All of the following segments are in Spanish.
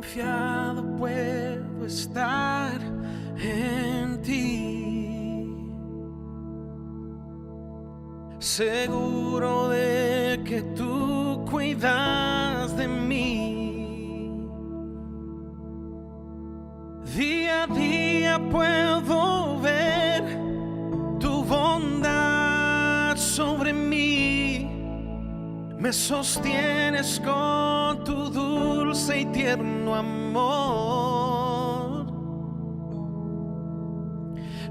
confiado puedo estar en ti, seguro de que tú cuidas de mí. Día a día puedo ver tu bondad sobre mí. Me sostienes con tu dulce y tierno amor.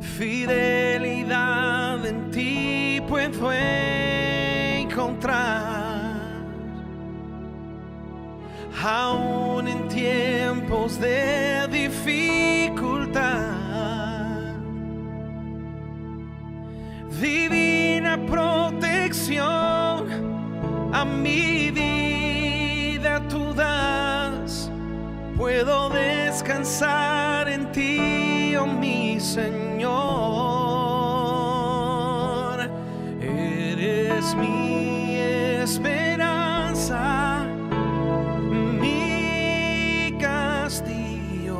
Fidelidad en ti puedo encontrar, aún en tiempos de dificultad. Divina protección a mi vida tú das, puedo descansar en ti, oh mi Señor. Eres mi esperanza, mi castillo,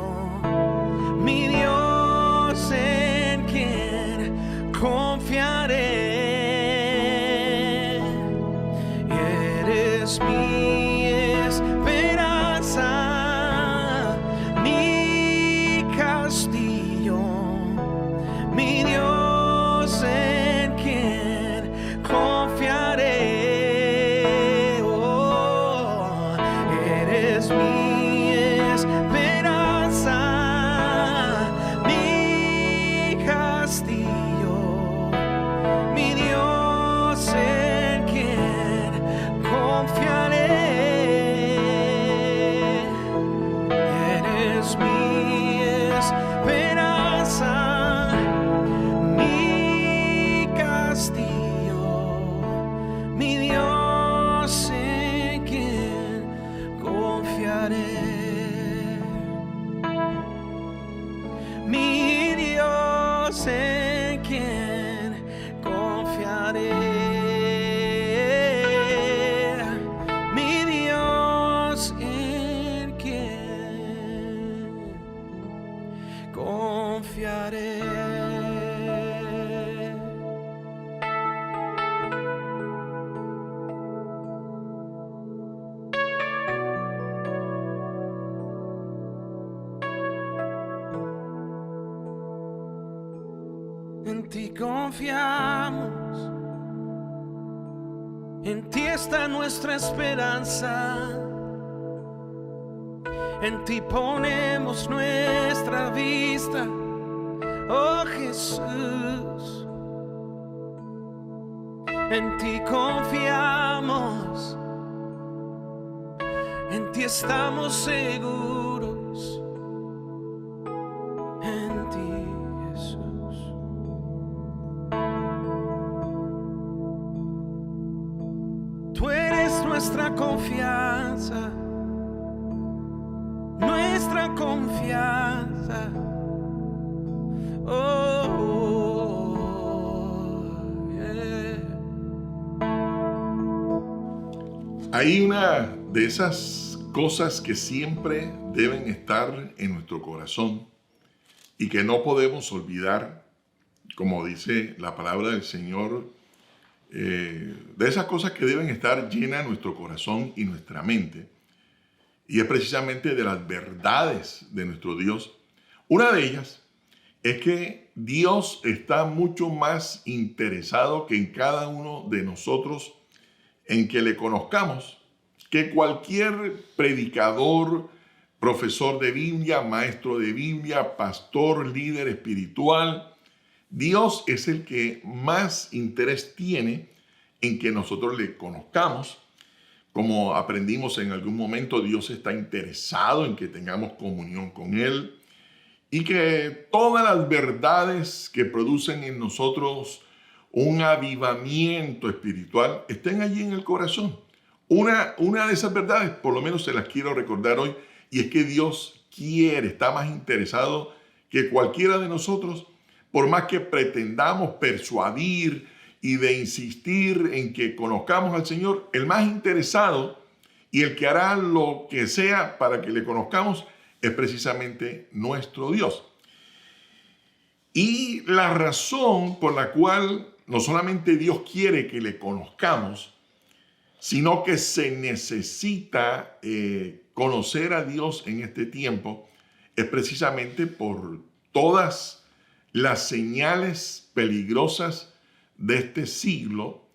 mi Dios en quien confiaré. Eres mi esperanza, mi castillo, mi Dios en quien confiaré. Oh, eres mi esperanza, mi castillo, mi Dios en quien confiaré. Eres mi esperanza, mi castillo, mi Dios en quien confiaré. Mi Dios en quien confiaré. Confiaré. En ti confiamos, en ti está nuestra esperanza. En ti ponemos nuestra vista, oh Jesús. En ti confiamos, en ti estamos seguros. En ti, Jesús. Tú eres nuestra confianza, nuestra confianza. Oh, yeah. Hay una de esas cosas que siempre deben estar en nuestro corazón y que no podemos olvidar, como dice la palabra del Señor, de esas cosas que deben estar llenas nuestro corazón y nuestra mente. Y es precisamente de las verdades de nuestro Dios. Una de ellas es que Dios está mucho más interesado que en cada uno de nosotros en que le conozcamos, que cualquier predicador, profesor de Biblia, maestro de Biblia, pastor, líder espiritual. Dios es el que más interés tiene en que nosotros le conozcamos. Como aprendimos en algún momento, Dios está interesado en que tengamos comunión con Él y que todas las verdades que producen en nosotros un avivamiento espiritual estén allí en el corazón. Una de esas verdades, por lo menos se las quiero recordar hoy, y es que Dios está más interesado que cualquiera de nosotros, por más que pretendamos persuadir y de insistir en que conozcamos al Señor. El más interesado y el que hará lo que sea para que le conozcamos es precisamente nuestro Dios. Y la razón por la cual no solamente Dios quiere que le conozcamos, sino que se necesita conocer a Dios en este tiempo, es precisamente por todas las señales peligrosas de este siglo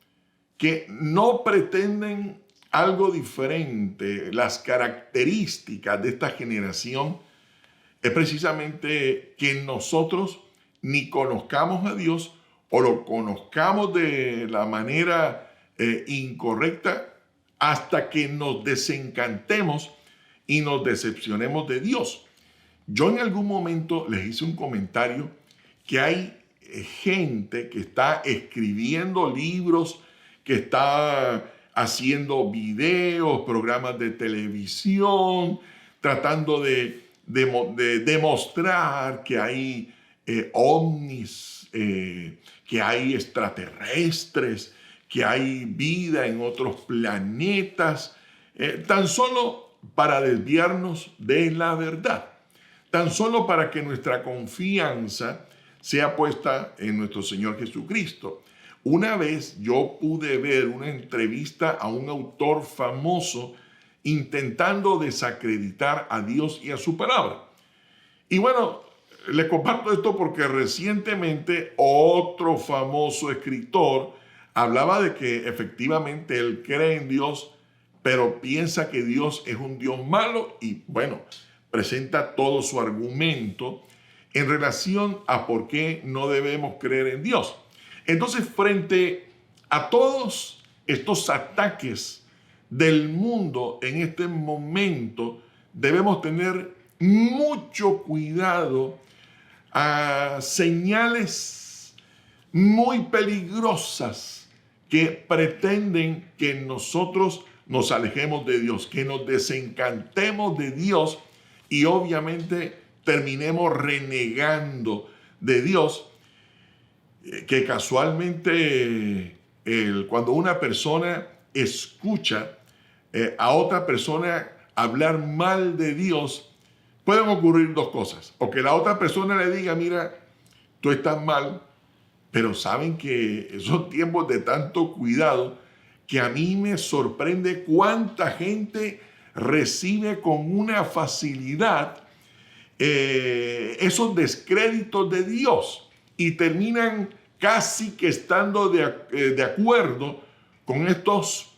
que no pretenden algo diferente. Las características de esta generación es precisamente que nosotros ni conozcamos a Dios o lo conozcamos de la manera incorrecta hasta que nos desencantemos y nos decepcionemos de Dios. Yo en algún momento les hice un comentario que hay gente que está escribiendo libros, que está haciendo videos, programas de televisión, tratando de demostrar que hay ovnis, que hay extraterrestres, que hay vida en otros planetas, tan solo para desviarnos de la verdad, tan solo para que nuestra confianza sea puesta en nuestro Señor Jesucristo. Una vez yo pude ver una entrevista a un autor famoso intentando desacreditar a Dios y a su palabra. Y bueno, le comparto esto porque recientemente otro famoso escritor hablaba de que efectivamente él cree en Dios, pero piensa que Dios es un Dios malo y bueno, presenta todo su argumento en relación a por qué no debemos creer en Dios. Entonces, frente a todos estos ataques del mundo en este momento, debemos tener mucho cuidado a señales muy peligrosas que pretenden que nosotros nos alejemos de Dios, que nos desencantemos de Dios y obviamente terminemos renegando de Dios, que casualmente cuando una persona escucha a otra persona hablar mal de Dios, pueden ocurrir dos cosas. O que la otra persona le diga, mira, tú estás mal, pero saben que son tiempos de tanto cuidado que a mí me sorprende cuánta gente recibe con una facilidad esos descréditos de Dios y terminan casi que estando de acuerdo con estos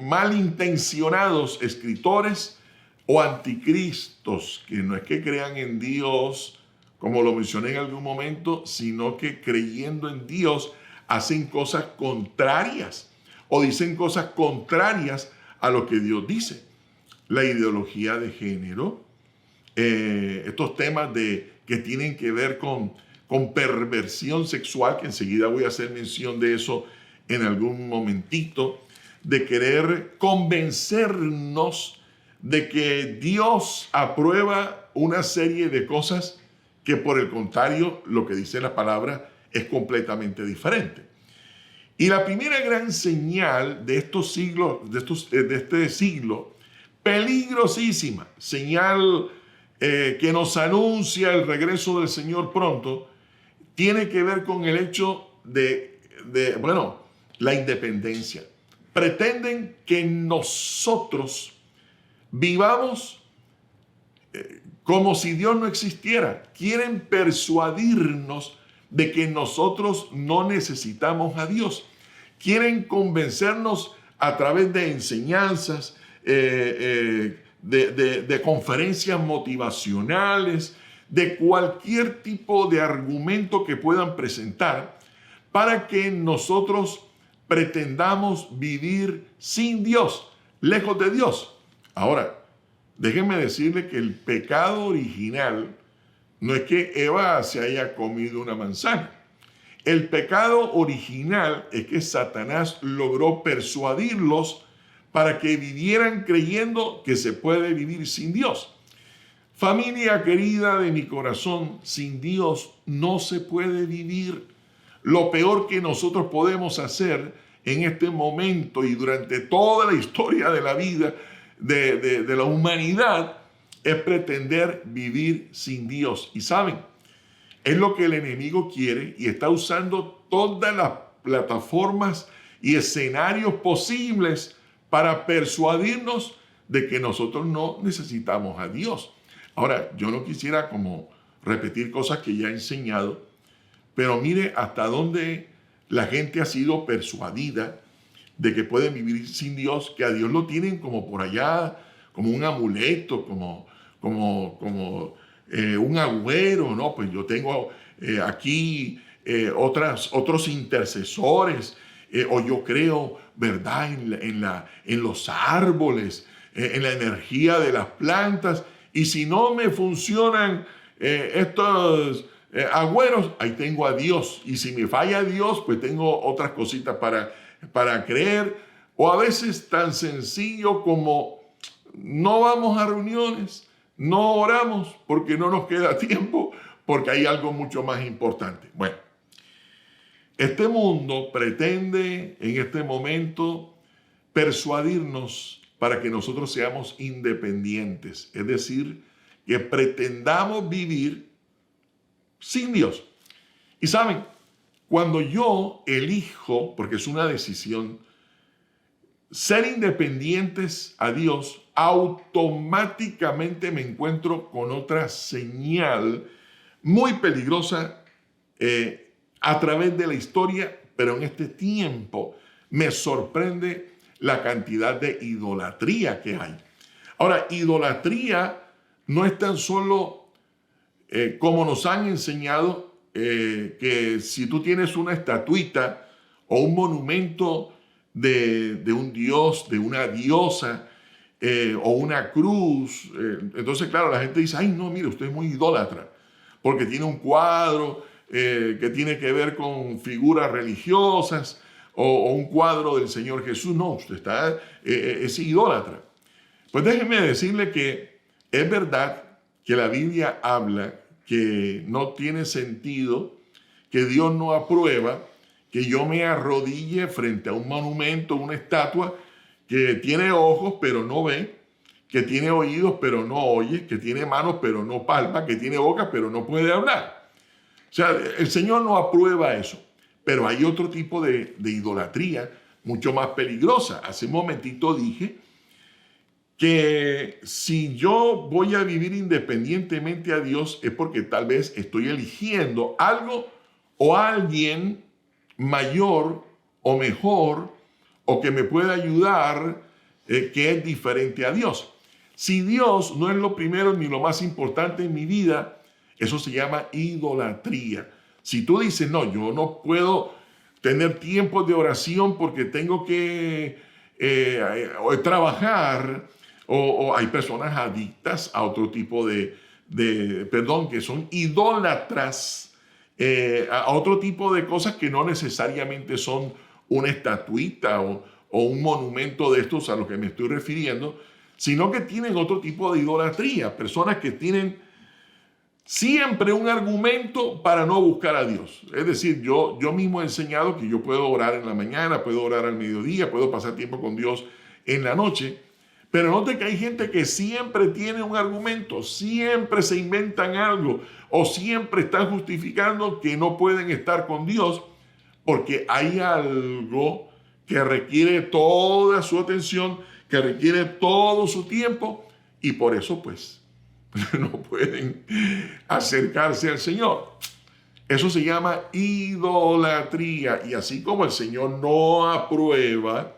malintencionados escritores o anticristos, que no es que crean en Dios, como lo mencioné en algún momento, sino que creyendo en Dios hacen cosas contrarias o dicen cosas contrarias a lo que Dios dice. La ideología de género, estos temas que tienen que ver con perversión sexual, que enseguida voy a hacer mención de eso en algún momentito, de querer convencernos de que Dios aprueba una serie de cosas que por el contrario, lo que dice la palabra es completamente diferente. Y la primera gran señal de estos siglos, de este siglo, peligrosísima, señal que nos anuncia el regreso del Señor pronto, tiene que ver con el hecho de la independencia. Pretenden que nosotros vivamos como si Dios no existiera. Quieren persuadirnos de que nosotros no necesitamos a Dios. Quieren convencernos a través de enseñanzas, de conferencias motivacionales, de cualquier tipo de argumento que puedan presentar para que nosotros pretendamos vivir sin Dios, lejos de Dios. Ahora, déjenme decirle que el pecado original no es que Eva se haya comido una manzana. El pecado original es que Satanás logró persuadirlos para que vivieran creyendo que se puede vivir sin Dios. Familia querida de mi corazón, sin Dios no se puede vivir. Lo peor que nosotros podemos hacer en este momento y durante toda la historia de la vida de la humanidad es pretender vivir sin Dios. Y saben, es lo que el enemigo quiere y está usando todas las plataformas y escenarios posibles para persuadirnos de que nosotros no necesitamos a Dios. Ahora, yo no quisiera como repetir cosas que ya he enseñado, pero mire hasta dónde la gente ha sido persuadida de que pueden vivir sin Dios, que a Dios lo tienen como por allá, como un amuleto, como un agüero, ¿no? Pues yo tengo aquí otros intercesores, o yo creo, ¿verdad?, en los árboles, en la energía de las plantas, y si no me funcionan estos agüeros, ahí tengo a Dios, y si me falla Dios, pues tengo otras cositas para creer, o a veces tan sencillo como no vamos a reuniones, no oramos porque no nos queda tiempo, porque hay algo mucho más importante. Bueno, este mundo pretende en este momento persuadirnos para que nosotros seamos independientes, es decir, que pretendamos vivir sin Dios. Y saben, cuando yo elijo, porque es una decisión, ser independientes a Dios, automáticamente me encuentro con otra señal muy peligrosa a través de la historia, pero en este tiempo me sorprende la cantidad de idolatría que hay. Ahora, idolatría no es tan solo como nos han enseñado que si tú tienes una estatuita o un monumento de un dios, de una diosa o una cruz, entonces claro, la gente dice, ay no, mire, usted es muy idólatra porque tiene un cuadro que tiene que ver con figuras religiosas o un cuadro del Señor Jesús. No, usted es idólatra. Pues déjeme decirle que es verdad que la Biblia habla que no tiene sentido, que Dios no aprueba que yo me arrodille frente a un monumento, una estatua que tiene ojos pero no ve, que tiene oídos pero no oye, que tiene manos pero no palpa, que tiene boca pero no puede hablar. O sea, el Señor no aprueba eso. Pero hay otro tipo de idolatría mucho más peligrosa. Hace un momentito dije que si yo voy a vivir independientemente a Dios es porque tal vez estoy eligiendo algo o alguien mayor o mejor o que me pueda ayudar que es diferente a Dios. Si Dios no es lo primero ni lo más importante en mi vida, eso se llama idolatría. Si tú dices, no, yo no puedo tener tiempos de oración porque tengo que trabajar, o hay personas adictas a otro tipo que son idólatras, a otro tipo de cosas que no necesariamente son una estatuita o un monumento de estos a los que me estoy refiriendo, sino que tienen otro tipo de idolatría, personas que tienen siempre un argumento para no buscar a Dios. Es decir, yo mismo he enseñado que yo puedo orar en la mañana, puedo orar al mediodía, puedo pasar tiempo con Dios en la noche, pero note que hay gente que siempre tiene un argumento, siempre se inventan algo o siempre están justificando que no pueden estar con Dios porque hay algo que requiere toda su atención, que requiere todo su tiempo y por eso pues no pueden acercarse al Señor. Eso se llama idolatría. Y así como el Señor no aprueba,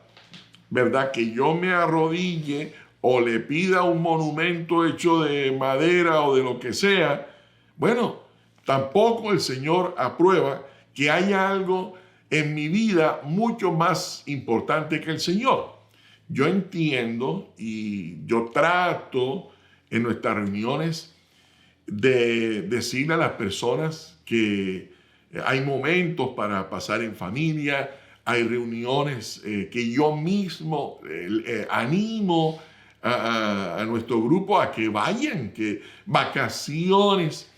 ¿verdad?, que yo me arrodille o le pida un monumento hecho de madera o de lo que sea, bueno, tampoco el Señor aprueba que haya algo en mi vida mucho más importante que el Señor. Yo entiendo y yo trato en nuestras reuniones de decirle a las personas que hay momentos para pasar en familia, hay reuniones que yo mismo animo a nuestro grupo a que vayan, que vacaciones,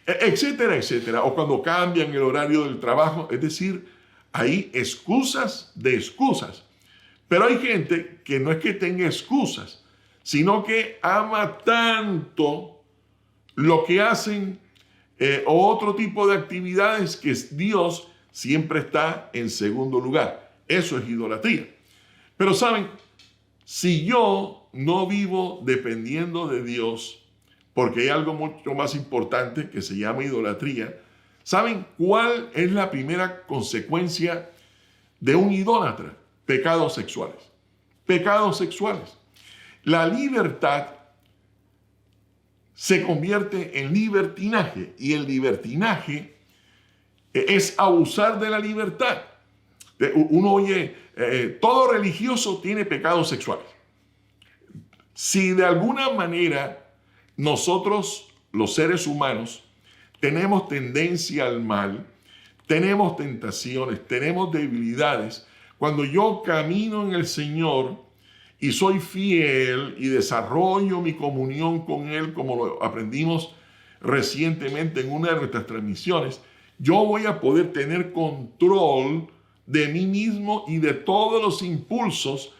etcétera, etcétera, o cuando cambian el horario del trabajo, es decir, hay excusas de excusas. Pero hay gente que no es que tenga excusas, sino que ama tanto lo que hacen o otro tipo de actividades que Dios siempre está en segundo lugar. Eso es idolatría. Pero saben, si yo no vivo dependiendo de Dios, porque hay algo mucho más importante que se llama idolatría, ¿saben cuál es la primera consecuencia de un idólatra? Pecados sexuales. Pecados sexuales. La libertad se convierte en libertinaje, y el libertinaje es abusar de la libertad. Uno oye, todo religioso tiene pecados sexuales. Si de alguna manera nosotros, los seres humanos, tenemos tendencia al mal, tenemos tentaciones, tenemos debilidades, cuando yo camino en el Señor y soy fiel y desarrollo mi comunión con Él, como lo aprendimos recientemente en una de nuestras transmisiones, yo voy a poder tener control de mí mismo y de todos los impulsos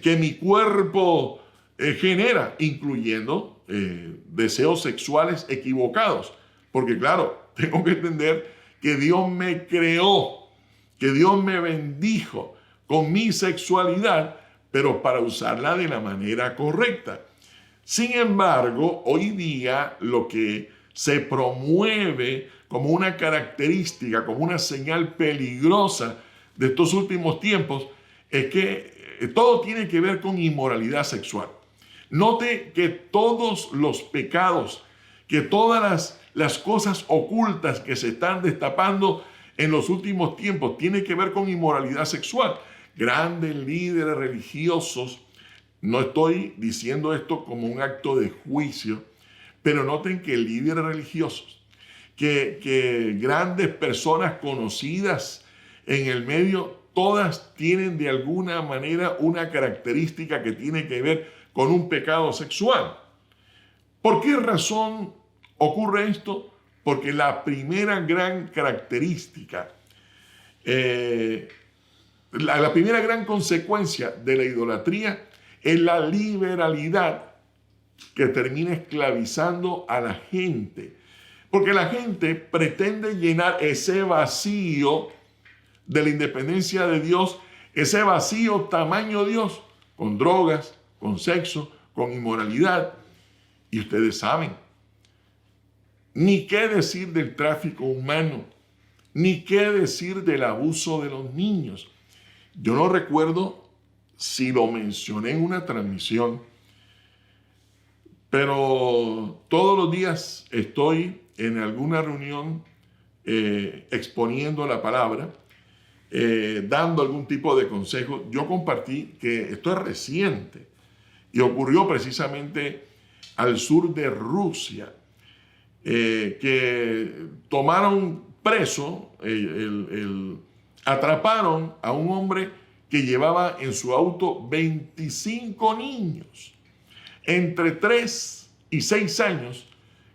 que mi cuerpo genera, incluyendo deseos sexuales equivocados. Porque claro, tengo que entender que Dios me creó, que Dios me bendijo con mi sexualidad, pero para usarla de la manera correcta. Sin embargo, hoy día lo que se promueve como una característica, como una señal peligrosa de estos últimos tiempos, es que todo tiene que ver con inmoralidad sexual. Note que todos los pecados, que todas las cosas ocultas que se están destapando en los últimos tiempos tienen que ver con inmoralidad sexual. Grandes líderes religiosos, no estoy diciendo esto como un acto de juicio, pero noten que líderes religiosos, que grandes personas conocidas en el medio, todas tienen de alguna manera una característica que tiene que ver con un pecado sexual. ¿Por qué razón ocurre esto? Porque la primera gran característica, la primera gran consecuencia de la idolatría es la liberalidad que termina esclavizando a la gente. Porque la gente pretende llenar ese vacío de la independencia de Dios, ese vacío tamaño Dios, con drogas, con sexo, con inmoralidad. Y ustedes saben, ni qué decir del tráfico humano, ni qué decir del abuso de los niños. Yo no recuerdo si lo mencioné en una transmisión, pero todos los días estoy en alguna reunión exponiendo la palabra, dando algún tipo de consejo. Yo compartí que esto es reciente y ocurrió precisamente al sur de Rusia, que tomaron preso, atraparon a un hombre que llevaba en su auto 25 niños entre 3 y 6 años,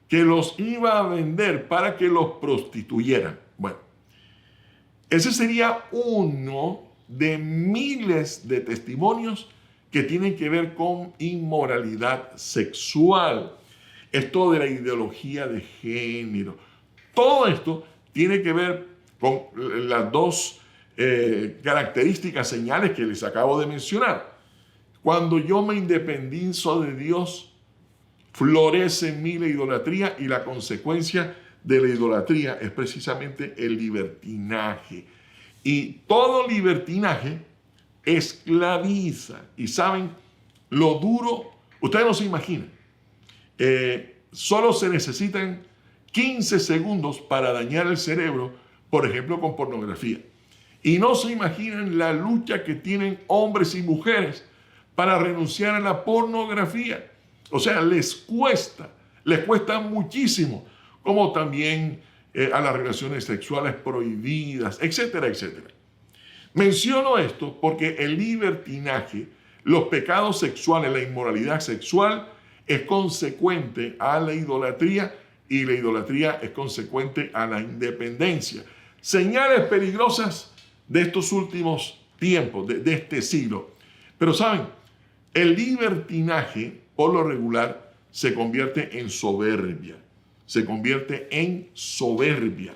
que los iba a vender para que los prostituyeran. Bueno, ese sería uno de miles de testimonios que tienen que ver con inmoralidad sexual. Esto de la ideología de género. Todo esto tiene que ver con las dos características, señales que les acabo de mencionar. Cuando yo me independizo de Dios, florece en mí la idolatría, y la consecuencia de la idolatría es precisamente el libertinaje. Y todo libertinaje esclaviza. Y saben lo duro, ustedes no se imaginan. Solo se necesitan 15 segundos para dañar el cerebro, por ejemplo, con pornografía. Y no se imaginan la lucha que tienen hombres y mujeres para renunciar a la pornografía. O sea, les cuesta muchísimo, como también a las relaciones sexuales prohibidas, etcétera, etcétera. Menciono esto porque el libertinaje, los pecados sexuales, la inmoralidad sexual, es consecuente a la idolatría, y la idolatría es consecuente a la independencia. Señales peligrosas de estos últimos tiempos, de este siglo. Pero saben, el libertinaje, por lo regular, se convierte en soberbia. Se convierte en soberbia.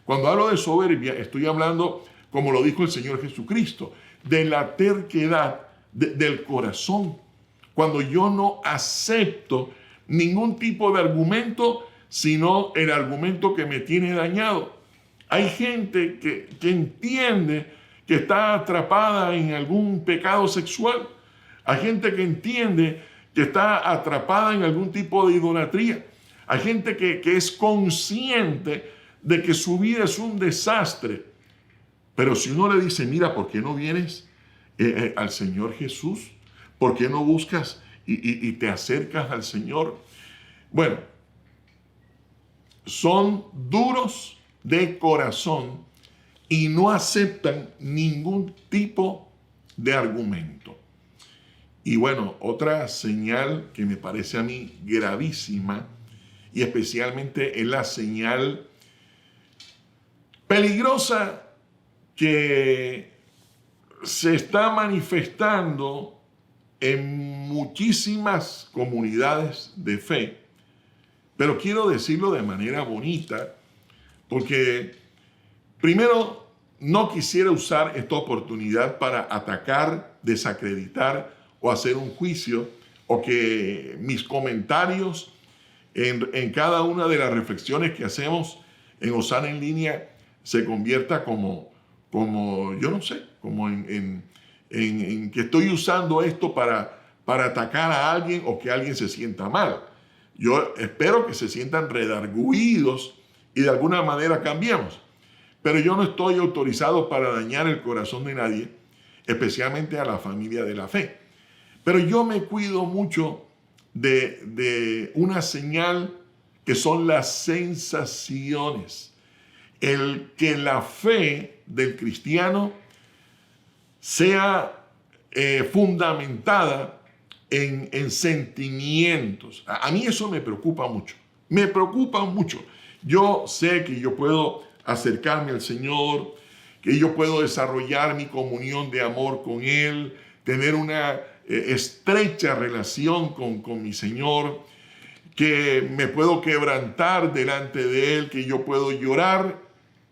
Cuando hablo de soberbia, estoy hablando, como lo dijo el Señor Jesucristo, de la terquedad del corazón. Cuando yo no acepto ningún tipo de argumento, sino el argumento que me tiene dañado. Hay gente que entiende que está atrapada en algún pecado sexual. Hay gente que entiende que está atrapada en algún tipo de idolatría. Hay gente que es consciente de que su vida es un desastre. Pero si uno le dice, mira, ¿por qué no vienes al Señor Jesús? ¿Por qué no buscas y te acercas al Señor? Bueno, son duros de corazón y no aceptan ningún tipo de argumento. Y bueno, otra señal que me parece a mí gravísima, y especialmente es la señal peligrosa que se está manifestando en muchísimas comunidades de fe, pero quiero decirlo de manera bonita, porque primero no quisiera usar esta oportunidad para atacar, desacreditar o hacer un juicio, o que mis comentarios en cada una de las reflexiones que hacemos en Osana en línea se convierta como yo no sé, como en que estoy usando esto para atacar a alguien o que alguien se sienta mal. Yo espero que se sientan redargüidos y de alguna manera cambiemos. Pero yo no estoy autorizado para dañar el corazón de nadie, especialmente a la familia de la fe. Pero yo me cuido mucho de una señal que son las sensaciones. El que la fe del cristiano sea fundamentada en sentimientos. A mí eso me preocupa mucho. Me preocupa mucho. Yo sé que yo puedo acercarme al Señor, que yo puedo desarrollar mi comunión de amor con Él, tener una estrecha relación con mi Señor, que me puedo quebrantar delante de Él, que yo puedo llorar,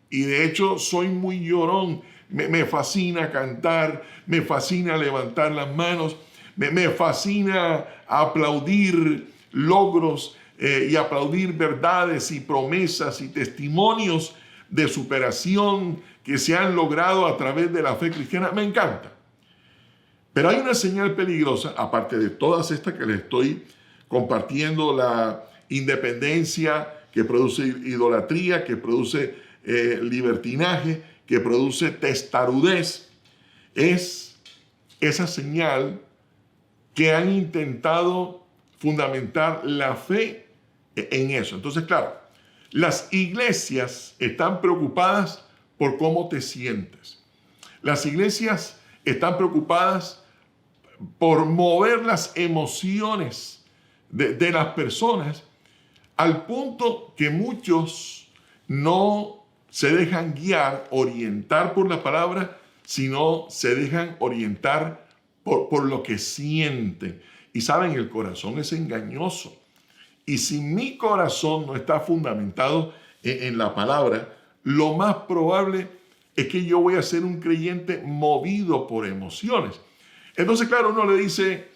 y de hecho soy muy llorón. Me fascina cantar, me fascina levantar las manos, me fascina aplaudir logros y aplaudir verdades y promesas y testimonios de superación que se han logrado a través de la fe cristiana. Me encanta. Pero hay una señal peligrosa, aparte de todas estas que les estoy compartiendo, la independencia que produce idolatría, que produce libertinaje, que produce testarudez, es esa señal que han intentado fundamentar la fe en eso. Entonces, claro, las iglesias están preocupadas por cómo te sientes. Las iglesias están preocupadas por mover las emociones de las personas, al punto que muchos no se dejan guiar, orientar por la palabra, sino se dejan orientar por lo que sienten. Y saben, el corazón es engañoso. Y si mi corazón no está fundamentado en la palabra, lo más probable es que yo voy a ser un creyente movido por emociones. Entonces, claro, uno le dice,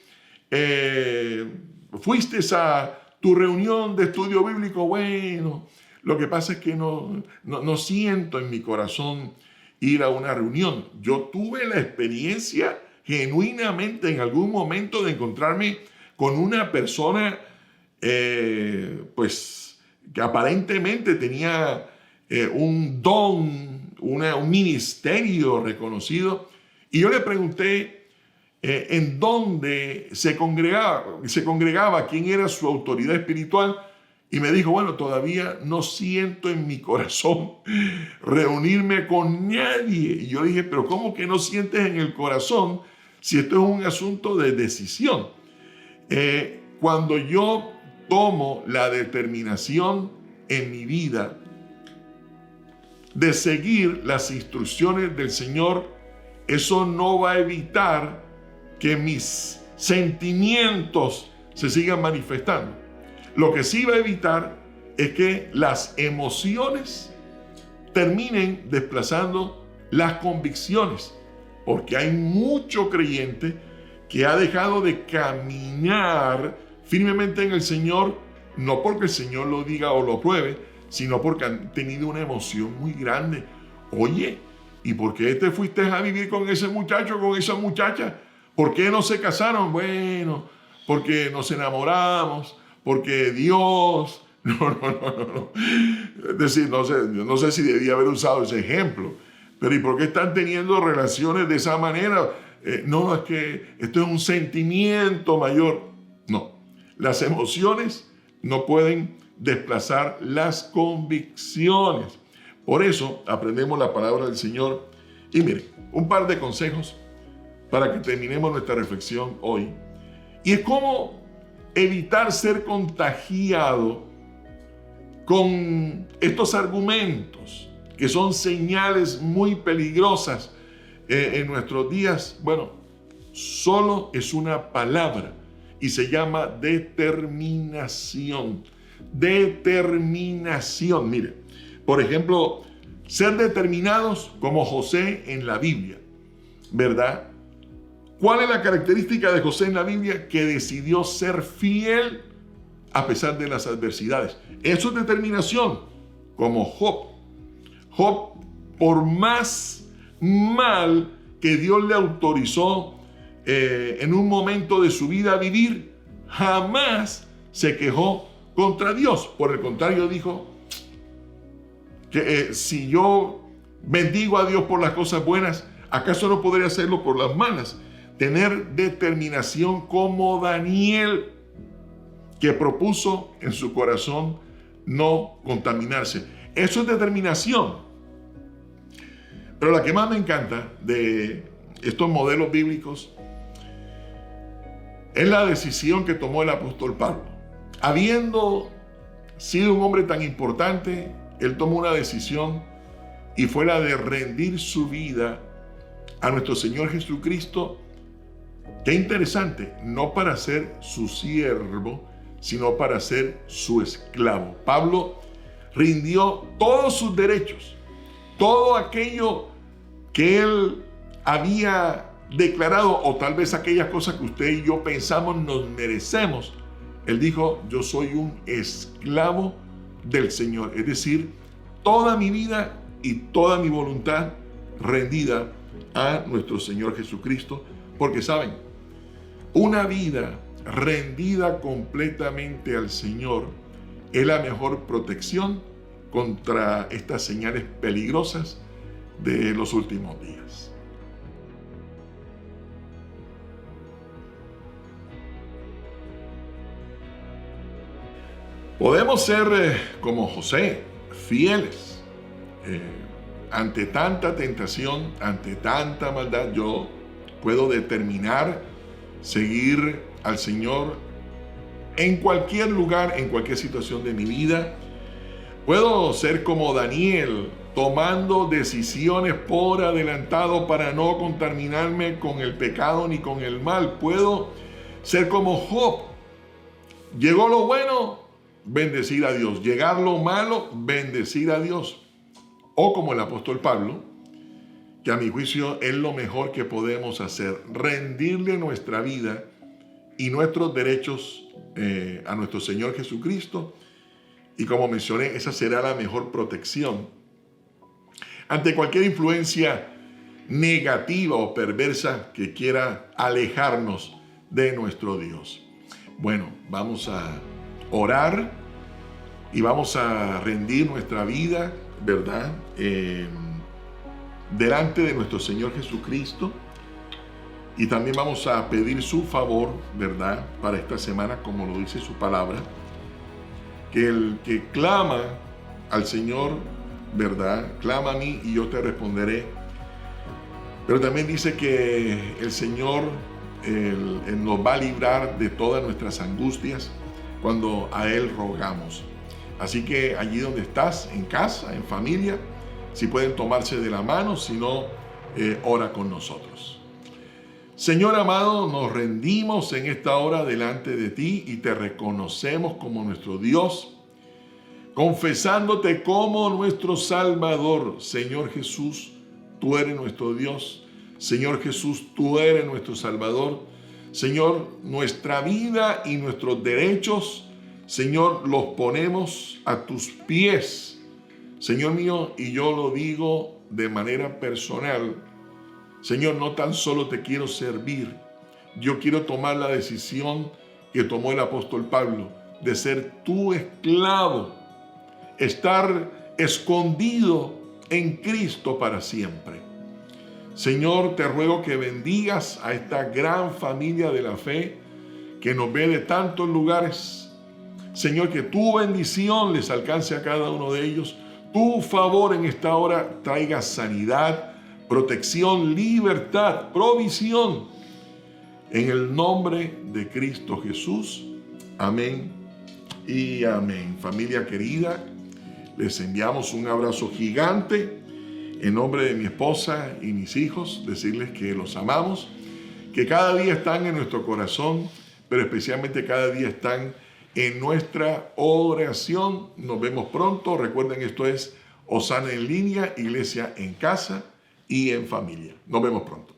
fuiste a tu reunión de estudio bíblico. Bueno, lo que pasa es que no siento en mi corazón ir a una reunión. Yo tuve la experiencia genuinamente en algún momento de encontrarme con una persona pues que aparentemente tenía un don, un ministerio reconocido, y yo le pregunté en dónde se congregaba, quién era su autoridad espiritual, y me dijo, bueno, todavía no siento en mi corazón reunirme con nadie. Y yo dije, pero ¿cómo que no sientes en el corazón si esto es un asunto de decisión? Cuando yo tomo la determinación en mi vida de seguir las instrucciones del Señor, eso no va a evitar que mis sentimientos se sigan manifestando. Lo que sí va a evitar es que las emociones terminen desplazando las convicciones, porque hay mucho creyente que ha dejado de caminar firmemente en el Señor, no porque el Señor lo diga o lo pruebe, sino porque han tenido una emoción muy grande. Oye, ¿y por qué te fuiste a vivir con ese muchacho, con esa muchacha? ¿Por qué no se casaron? Bueno, porque nos enamoramos, porque Dios... No. Es decir, no sé si debía haber usado ese ejemplo, pero ¿y por qué están teniendo relaciones de esa manera? No, es que esto es un sentimiento mayor. No, las emociones no pueden desplazar las convicciones. Por eso aprendemos la palabra del Señor. Y miren, un par de consejos para que terminemos nuestra reflexión hoy. Y es cómo evitar ser contagiado con estos argumentos que son señales muy peligrosas en nuestros días. Bueno, solo es una palabra y se llama determinación. Determinación. Mire, por ejemplo, ser determinados como José en la Biblia, ¿verdad? ¿Cuál es la característica de José en la Biblia? Que decidió ser fiel a pesar de las adversidades. Eso es determinación, como Job. Job, por más mal que Dios le autorizó en un momento de su vida a vivir, jamás se quejó contra Dios. Por el contrario, dijo que si yo bendigo a Dios por las cosas buenas, ¿acaso no podría hacerlo por las malas? Tener determinación como Daniel, que propuso en su corazón no contaminarse. Eso es determinación. Pero la que más me encanta de estos modelos bíblicos es la decisión que tomó el apóstol Pablo. Habiendo sido un hombre tan importante, él tomó una decisión y fue la de rendir su vida a nuestro Señor Jesucristo. Qué interesante, no para ser su siervo, sino para ser su esclavo. Pablo rindió todos sus derechos, todo aquello que él había declarado, o tal vez aquellas cosas que usted y yo pensamos nos merecemos. Él dijo: yo soy un esclavo del Señor, es decir, toda mi vida y toda mi voluntad rendida a nuestro Señor Jesucristo, porque saben, una vida rendida completamente al Señor es la mejor protección contra estas señales peligrosas de los últimos días. Podemos ser como José, fieles ante tanta tentación, ante tanta maldad. Yo puedo determinar seguir al Señor en cualquier lugar, en cualquier situación de mi vida. Puedo ser como Daniel, tomando decisiones por adelantado para no contaminarme con el pecado ni con el mal. Puedo ser como Job. Llegó lo bueno, bendecir a Dios. Llegar lo malo, bendecir a Dios. O como el apóstol Pablo, que a mi juicio es lo mejor que podemos hacer, rendirle nuestra vida y nuestros derechos a nuestro Señor Jesucristo. Y como mencioné, esa será la mejor protección ante cualquier influencia negativa o perversa que quiera alejarnos de nuestro Dios. Bueno, vamos a orar y vamos a rendir nuestra vida, ¿verdad? Delante de nuestro Señor Jesucristo. Y también vamos a pedir su favor, ¿verdad? Para esta semana, como lo dice su palabra, que el que clama al Señor, ¿verdad? Clama a mí y yo te responderé. Pero también dice que el Señor Él nos va a librar de todas nuestras angustias cuando a Él rogamos. Así que allí donde estás, en casa, en familia, Si pueden tomarse de la mano, si no, ora con nosotros. Señor amado, nos rendimos en esta hora delante de ti y te reconocemos como nuestro Dios, confesándote como nuestro Salvador. Señor Jesús, tú eres nuestro Dios. Señor Jesús, tú eres nuestro Salvador. Señor, nuestra vida y nuestros derechos, Señor, los ponemos a tus pies. Señor mío, y yo lo digo de manera personal, Señor, no tan solo te quiero servir, yo quiero tomar la decisión que tomó el apóstol Pablo, de ser tu esclavo, estar escondido en Cristo para siempre. Señor, te ruego que bendigas a esta gran familia de la fe que nos ve de tantos lugares. Señor, que tu bendición les alcance a cada uno de ellos. Tu favor en esta hora traiga sanidad, protección, libertad, provisión. En el nombre de Cristo Jesús. Amén y amén. Familia querida, les enviamos un abrazo gigante. En nombre de mi esposa y mis hijos, decirles que los amamos, que cada día están en nuestro corazón, pero especialmente cada día están en nuestra oración. Nos vemos pronto. Recuerden, esto es Osana en línea, iglesia en casa y en familia. Nos vemos pronto.